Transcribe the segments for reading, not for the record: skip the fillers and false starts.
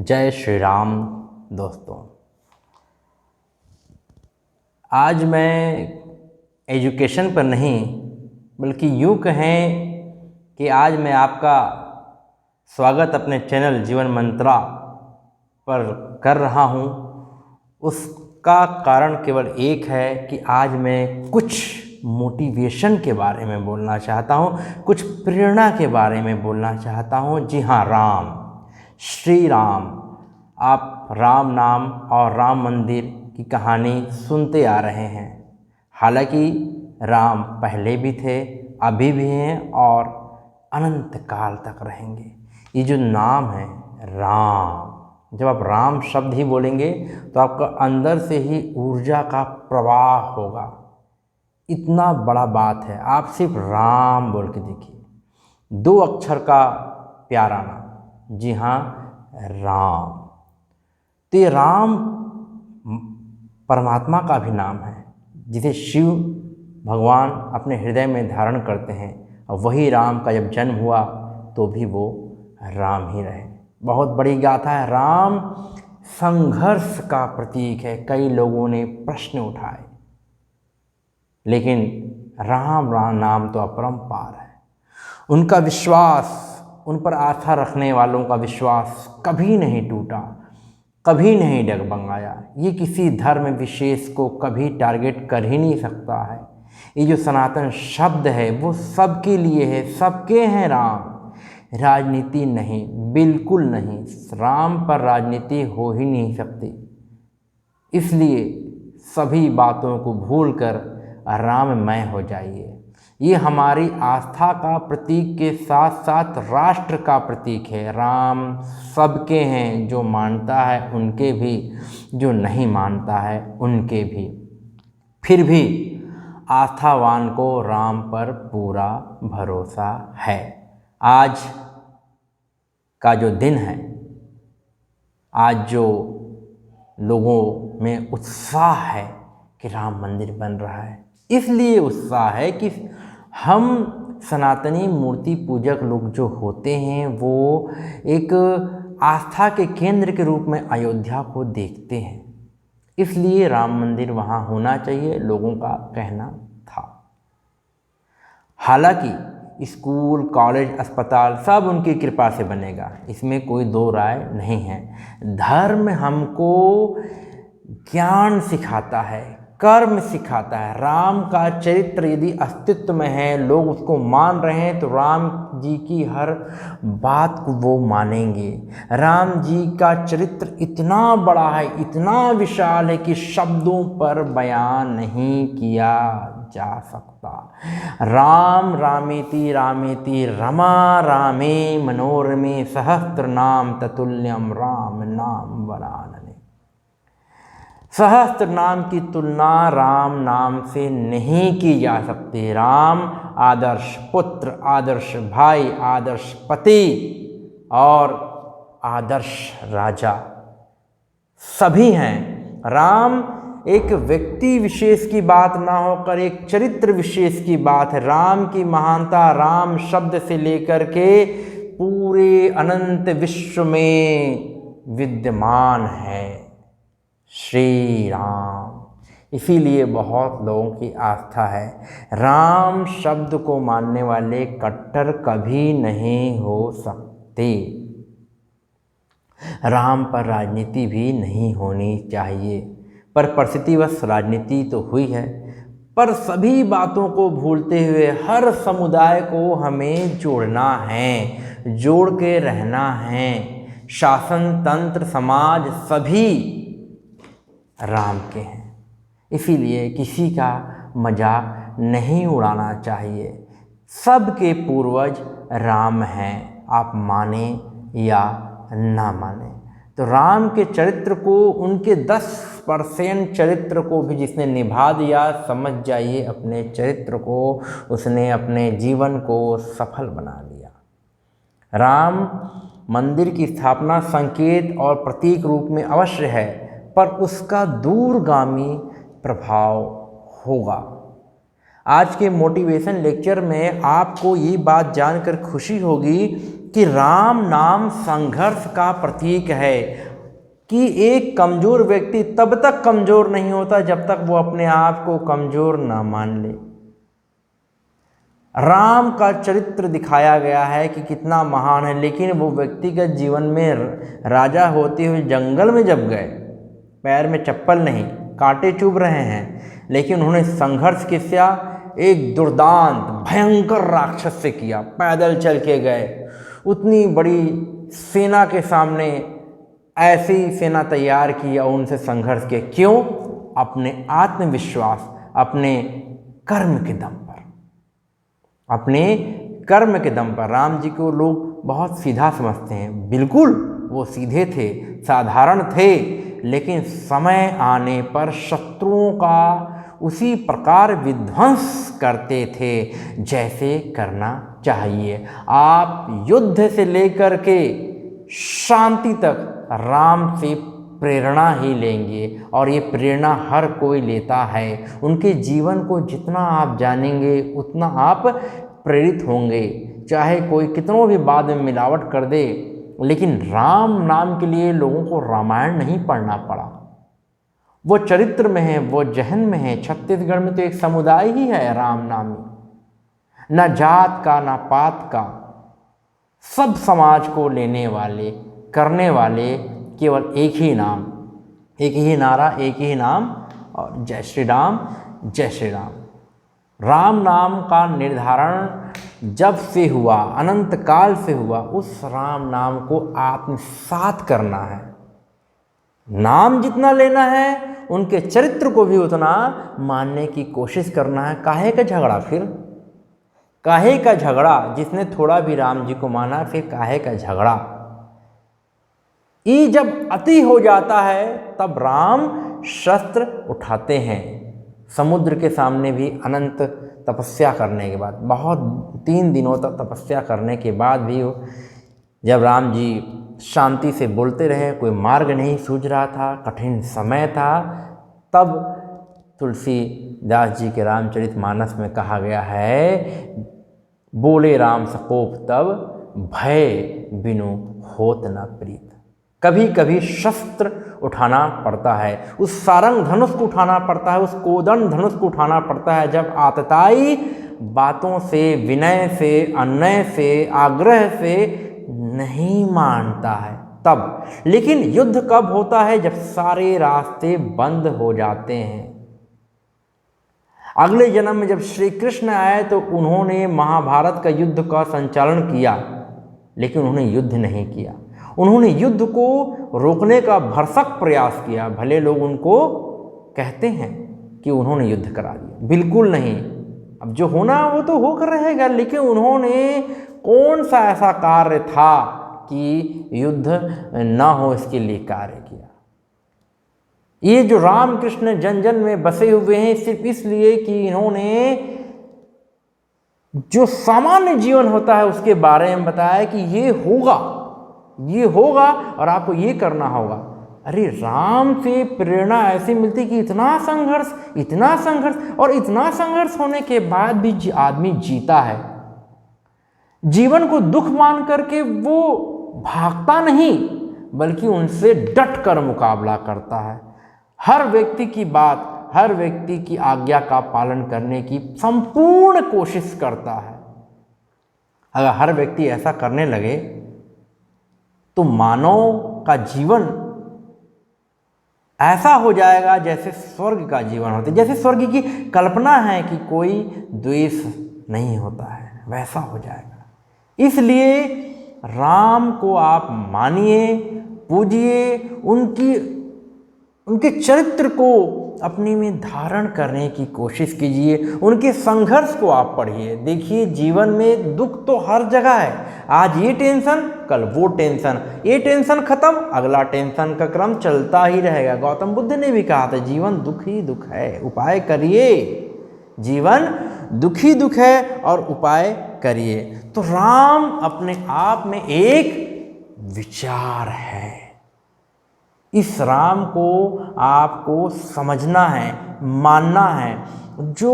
जय श्री राम दोस्तों। आज मैं एजुकेशन पर नहीं बल्कि यूँ कहें कि आज मैं आपका स्वागत अपने चैनल जीवन मंत्रा पर कर रहा हूँ। उसका कारण केवल एक है कि आज मैं कुछ मोटिवेशन के बारे में बोलना चाहता हूँ, कुछ प्रेरणा के बारे में बोलना चाहता हूँ। जी हाँ, राम, श्री राम। आप राम नाम और राम मंदिर की कहानी सुनते आ रहे हैं। हालांकि राम पहले भी थे, अभी भी हैं और अनंत काल तक रहेंगे। ये जो नाम है राम, जब आप राम शब्द ही बोलेंगे तो आपका अंदर से ही ऊर्जा का प्रवाह होगा। इतना बड़ा बात है। आप सिर्फ राम बोल के देखिए, 2 अक्षर का प्यारा नाम। जी हाँ, राम। तो ये राम परमात्मा का भी नाम है, जिसे शिव भगवान अपने हृदय में धारण करते हैं। और वही राम का जब जन्म हुआ तो भी वो राम ही रहे। बहुत बड़ी गाथा है। राम संघर्ष का प्रतीक है। कई लोगों ने प्रश्न उठाए, लेकिन राम नाम तो अपरंपार है। उनका विश्वास, उन पर आस्था रखने वालों का विश्वास कभी नहीं टूटा, कभी नहीं डगमगाया। ये किसी धर्म विशेष को कभी टारगेट कर ही नहीं सकता है। ये जो सनातन शब्द है वो सबके लिए है, सबके हैं राम। राजनीति नहीं, बिल्कुल नहीं। राम पर राजनीति हो ही नहीं सकती। इसलिए सभी बातों को भूलकर राममय हो जाइए। ये हमारी आस्था का प्रतीक के साथ साथ राष्ट्र का प्रतीक है। राम सबके हैं, जो मानता है उनके भी, जो नहीं मानता है उनके भी। फिर भी आस्थावान को राम पर पूरा भरोसा है। आज का जो दिन है, आज जो लोगों में उत्साह है कि राम मंदिर बन रहा है, इसलिए उत्साह है कि हम सनातनी मूर्ति पूजक लोग जो होते हैं वो एक आस्था के केंद्र के रूप में अयोध्या को देखते हैं। इसलिए राम मंदिर वहाँ होना चाहिए, लोगों का कहना था। हालांकि स्कूल, कॉलेज, अस्पताल सब उनकी कृपा से बनेगा, इसमें कोई दो राय नहीं है। धर्म हमको ज्ञान सिखाता है, कर्म सिखाता है। राम का चरित्र यदि अस्तित्व में है, लोग उसको मान रहे हैं, तो राम जी की हर बात को वो मानेंगे। राम जी का चरित्र इतना बड़ा है, इतना विशाल है कि शब्दों पर बयान नहीं किया जा सकता। राम रामेति रामेति रमा रामे मनोरमे सहस्त्र नाम ततुल्यम राम नाम वरानने। सहस्त्र नाम की तुलना राम नाम से नहीं की जा सकती। राम आदर्श पुत्र, आदर्श भाई, आदर्श पति और आदर्श राजा सभी हैं। राम एक व्यक्ति विशेष की बात ना होकर एक चरित्र विशेष की बात है। राम की महानता राम शब्द से लेकर के पूरे अनंत विश्व में विद्यमान है। श्री राम। इसीलिए बहुत लोगों की आस्था है। राम शब्द को मानने वाले कट्टर कभी नहीं हो सकते। राम पर राजनीति भी नहीं होनी चाहिए, पर परिस्थितिवश राजनीति तो हुई है। पर सभी बातों को भूलते हुए हर समुदाय को हमें जोड़ना है, जोड़ के रहना है। शासन, तंत्र, समाज सभी राम के हैं। इसीलिए किसी का मजाक नहीं उड़ाना चाहिए। सबके पूर्वज राम हैं, आप माने या ना माने। तो राम के चरित्र को, उनके 10% चरित्र को भी जिसने निभा दिया, समझ जाइए अपने चरित्र को उसने अपने जीवन को सफल बना लिया। राम मंदिर की स्थापना संकेत और प्रतीक रूप में अवश्य है, पर उसका दूरगामी प्रभाव होगा। आज के मोटिवेशन लेक्चर में आपको ये बात जानकर खुशी होगी कि राम नाम संघर्ष का प्रतीक है, कि एक कमज़ोर व्यक्ति तब तक कमज़ोर नहीं होता जब तक वो अपने आप को कमज़ोर ना मान ले। राम का चरित्र दिखाया गया है कि कितना महान है, लेकिन वो व्यक्तिगत जीवन में राजा होते हुए जंगल में जब गए, पैर में चप्पल नहीं, कांटे चुभ रहे हैं, लेकिन उन्होंने संघर्ष किया, एक दुर्दांत भयंकर राक्षस से किया, पैदल चल के गए, उतनी बड़ी सेना के सामने ऐसी सेना तैयार की और उनसे संघर्ष किया। क्यों? अपने आत्मविश्वास, अपने कर्म के दम पर, अपने कर्म के दम पर। राम जी को लोग बहुत सीधा समझते हैं, बिल्कुल वो सीधे थे, साधारण थे, लेकिन समय आने पर शत्रुओं का उसी प्रकार विध्वंस करते थे जैसे करना चाहिए। आप युद्ध से लेकर के शांति तक राम से प्रेरणा ही लेंगे, और ये प्रेरणा हर कोई लेता है। उनके जीवन को जितना आप जानेंगे उतना आप प्रेरित होंगे, चाहे कोई कितनों भी बाद में मिलावट कर दे, लेकिन राम नाम के लिए लोगों को रामायण नहीं पढ़ना पड़ा। वो चरित्र में है, वो जहन में है। छत्तीसगढ़ में तो एक समुदाय ही है राम नामी, ना जात का ना पात का, सब समाज को लेने वाले, करने वाले, केवल एक ही नाम, एक ही नारा, एक ही नाम, और जय श्री राम, जय श्री राम। राम नाम का निर्धारण जब से हुआ, अनंत काल से हुआ, उस राम नाम को आत्मसात करना है। नाम जितना लेना है, उनके चरित्र को भी उतना मानने की कोशिश करना है। काहे का झगड़ा फिर? काहे का झगड़ा? जिसने थोड़ा भी राम जी को माना, फिर काहे का झगड़ा? ये जब अति हो जाता है तब राम शस्त्र उठाते हैं। समुद्र के सामने भी अनंत तपस्या करने के बाद, बहुत 3 दिनों तक तपस्या करने के बाद भी जब राम जी शांति से बोलते रहे, कोई मार्ग नहीं सूझ रहा था, कठिन समय था, तब तुलसीदास जी के रामचरितमानस में कहा गया है, बोले राम सकोप तब भय बिनु होत न प्रीत। कभी कभी शस्त्र उठाना पड़ता है, उस सारंग धनुष को उठाना पड़ता है, उस कोदंड धनुष को उठाना पड़ता है, जब आतताई बातों से, विनय से, अन्याय से, आग्रह से नहीं मानता है तब। लेकिन युद्ध कब होता है? जब सारे रास्ते बंद हो जाते हैं। अगले जन्म में जब श्री कृष्ण आए तो उन्होंने महाभारत का युद्ध का संचालन किया, लेकिन उन्होंने युद्ध नहीं किया। उन्होंने युद्ध को रोकने का भरसक प्रयास किया। भले लोग उनको कहते हैं कि उन्होंने युद्ध करा दिया, बिल्कुल नहीं। अब जो होना वो तो होकर रहेगा, लेकिन उन्होंने कौन सा ऐसा कार्य था कि युद्ध ना हो इसके लिए कार्य किया। ये जो राम कृष्ण जन जन में बसे हुए हैं सिर्फ इसलिए कि इन्होंने जो सामान्य जीवन होता है उसके बारे में बताया कि ये होगा, ये होगा और आपको ये करना होगा। अरे राम से प्रेरणा ऐसी मिलती कि इतना संघर्ष, इतना संघर्ष, और इतना संघर्ष होने के बाद भी आदमी जीता है। जीवन को दुख मान करके वो भागता नहीं, बल्कि उनसे डट कर मुकाबला करता है। हर व्यक्ति की बात, हर व्यक्ति की आज्ञा का पालन करने की संपूर्ण कोशिश करता है। अगर हर व्यक्ति ऐसा करने लगे तो मानव का जीवन ऐसा हो जाएगा जैसे स्वर्ग का जीवन होता है। जैसे स्वर्ग की कल्पना है कि कोई द्वेष नहीं होता है, वैसा हो जाएगा। इसलिए राम को आप मानिए, पूजिए, उनके चरित्र को अपने में धारण करने की कोशिश कीजिए, उनके संघर्ष को आप पढ़िए। देखिए जीवन में दुख तो हर जगह है। आज ये टेंशन, कल वो टेंशन, ये टेंशन खत्म, अगला टेंशन का क्रम चलता ही रहेगा। गौतम बुद्ध ने भी कहा था जीवन दुख ही दुख है, उपाय करिए। जीवन दुख ही दुख है और उपाय करिए। तो राम अपने आप में एक विचार है। इस राम को आपको समझना है, मानना है। जो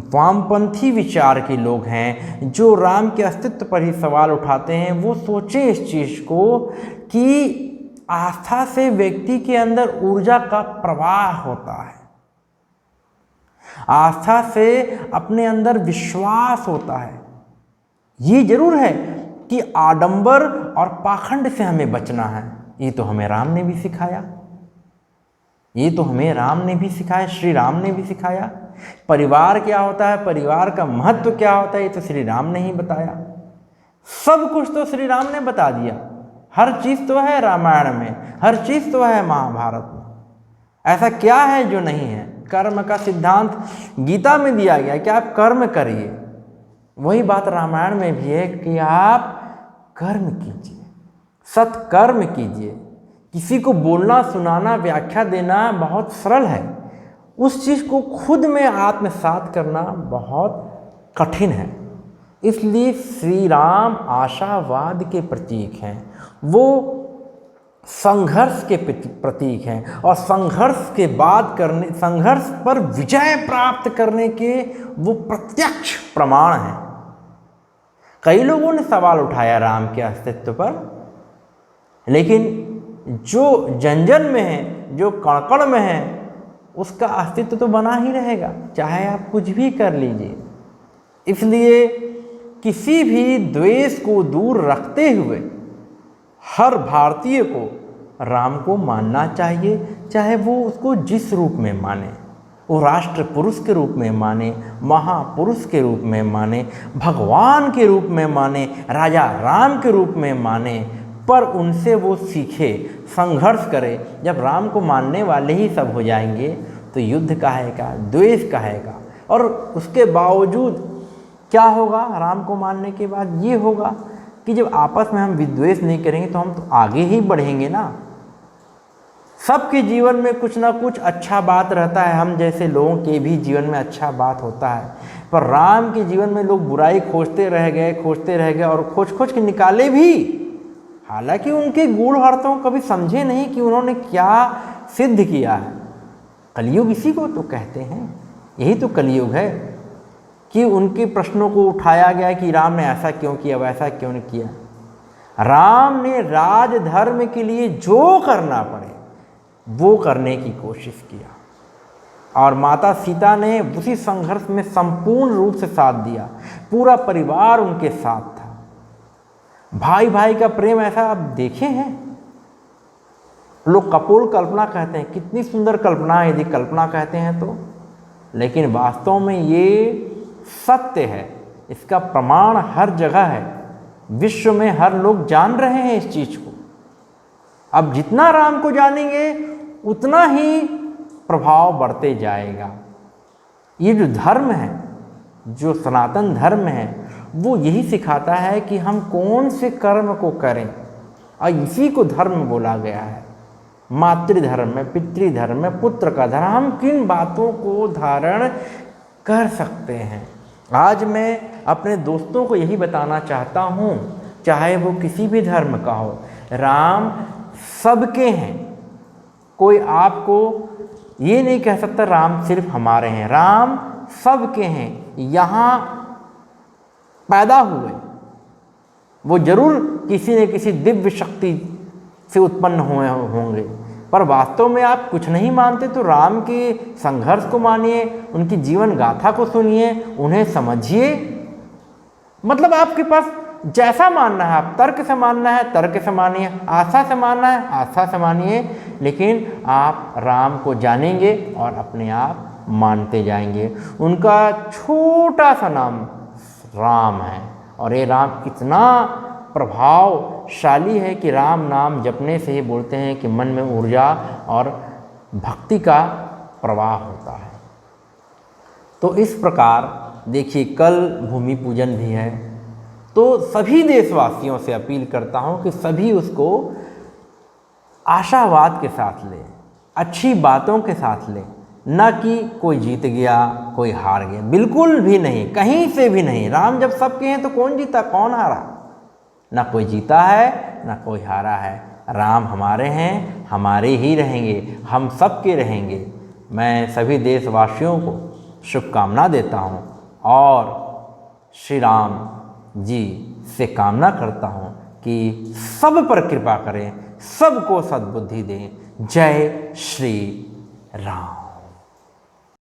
वामपंथी विचार के लोग हैं, जो राम के अस्तित्व पर ही सवाल उठाते हैं, वो सोचें इस चीज़ को कि आस्था से व्यक्ति के अंदर ऊर्जा का प्रवाह होता है, आस्था से अपने अंदर विश्वास होता है। ये जरूर है कि आडंबर और पाखंड से हमें बचना है, ये तो हमें राम ने भी सिखाया, ये तो हमें राम ने भी सिखाया, श्री राम ने भी सिखाया। परिवार क्या होता है, परिवार का महत्व क्या होता है, ये तो श्री राम ने ही बताया। सब कुछ तो श्री राम ने बता दिया, हर चीज़ तो है रामायण में, हर चीज़ तो है महाभारत में। ऐसा क्या है जो नहीं है? कर्म का सिद्धांत गीता में दिया गया कि आप कर्म करिए, वही बात रामायण में भी है कि आप कर्म कीजिए, सत्कर्म कीजिए। किसी को बोलना, सुनाना, व्याख्या देना बहुत सरल है, उस चीज़ को खुद में आत्मसात करना बहुत कठिन है। इसलिए श्री राम आशावाद के प्रतीक हैं, वो संघर्ष के प्रतीक हैं, और संघर्ष के बाद संघर्ष पर विजय प्राप्त करने के वो प्रत्यक्ष प्रमाण हैं। कई लोगों ने सवाल उठाया राम के अस्तित्व पर, लेकिन जो जंजन में है, जो कणकण में है, उसका अस्तित्व तो बना ही रहेगा, चाहे आप कुछ भी कर लीजिए। इसलिए किसी भी द्वेष को दूर रखते हुए हर भारतीय को राम को मानना चाहिए, चाहे वो उसको जिस रूप में माने, वो राष्ट्र पुरुष के रूप में माने, महापुरुष के रूप में माने, भगवान के रूप में माने, राजा राम के रूप में माने, पर उनसे वो सीखे, संघर्ष करे। जब राम को मानने वाले ही सब हो जाएंगे तो युद्ध काहेगा, द्वेष काहेगा। और उसके बावजूद क्या होगा? राम को मानने के बाद ये होगा कि जब आपस में हम विद्वेष नहीं करेंगे तो हम तो आगे ही बढ़ेंगे ना। सबके जीवन में कुछ ना कुछ अच्छा बात रहता है, हम जैसे लोगों के भी जीवन में अच्छा बात होता है, पर राम के जीवन में लोग बुराई खोजते रह गए और खोज खोज के निकाले भी, हालांकि उनके गूढ़ अर्थों को कभी समझे नहीं कि उन्होंने क्या सिद्ध किया है। कलयुग इसी को तो कहते हैं, यही तो कलयुग है कि उनके प्रश्नों को उठाया गया कि राम ने ऐसा क्यों किया, वैसा क्यों नहीं किया। राम ने राजधर्म के लिए जो करना पड़े वो करने की कोशिश किया, और माता सीता ने उसी संघर्ष में संपूर्ण रूप से साथ दिया, पूरा परिवार उनके साथ था। भाई भाई का प्रेम ऐसा आप देखे हैं? लोग कपोल कल्पना कहते हैं, कितनी सुंदर कल्पना है यदि कल्पना कहते हैं तो, लेकिन वास्तव में ये सत्य है, इसका प्रमाण हर जगह है, विश्व में हर लोग जान रहे हैं इस चीज को। अब जितना राम को जानेंगे उतना ही प्रभाव बढ़ते जाएगा। ये जो धर्म है, जो सनातन धर्म है, वो यही सिखाता है कि हम कौन से कर्म को करें, और इसी को धर्म बोला गया है। मातृधर्म में, पितृधर्म में, पुत्र का धर्म, हम किन बातों को धारण कर सकते हैं। आज मैं अपने दोस्तों को यही बताना चाहता हूँ, चाहे वो किसी भी धर्म का हो, राम सबके हैं। कोई आपको ये नहीं कह सकता राम सिर्फ हमारे हैं, राम सबके हैं। यहाँ पैदा हुए वो जरूर किसी न किसी दिव्य शक्ति से उत्पन्न हुए होंगे, पर वास्तव में आप कुछ नहीं मानते तो राम के संघर्ष को मानिए, उनकी जीवन गाथा को सुनिए, उन्हें समझिए। मतलब आपके पास जैसा मानना है, आप तर्क से मानना है तर्क से मानिए, आस्था से मानना है आस्था से मानिए, लेकिन आप राम को जानेंगे और अपने आप मानते जाएंगे। उनका छोटा सा नाम राम है, और ये राम इतना प्रभावशाली है कि राम नाम जपने से ही बोलते हैं कि मन में ऊर्जा और भक्ति का प्रवाह होता है। तो इस प्रकार देखिए, कल भूमि पूजन भी है, तो सभी देशवासियों से अपील करता हूँ कि सभी उसको आशावाद के साथ लें, अच्छी बातों के साथ लें, न कि कोई जीत गया कोई हार गया, बिल्कुल भी नहीं, कहीं से भी नहीं। राम जब सबके हैं तो कौन जीता कौन हारा? ना कोई जीता है ना कोई हारा है, राम हमारे हैं, हमारे ही रहेंगे, हम सबके रहेंगे। मैं सभी देशवासियों को शुभकामना देता हूँ और श्री राम जी से कामना करता हूँ कि सब पर कृपा करें, सबको सद्बुद्धि दें। जय श्री राम।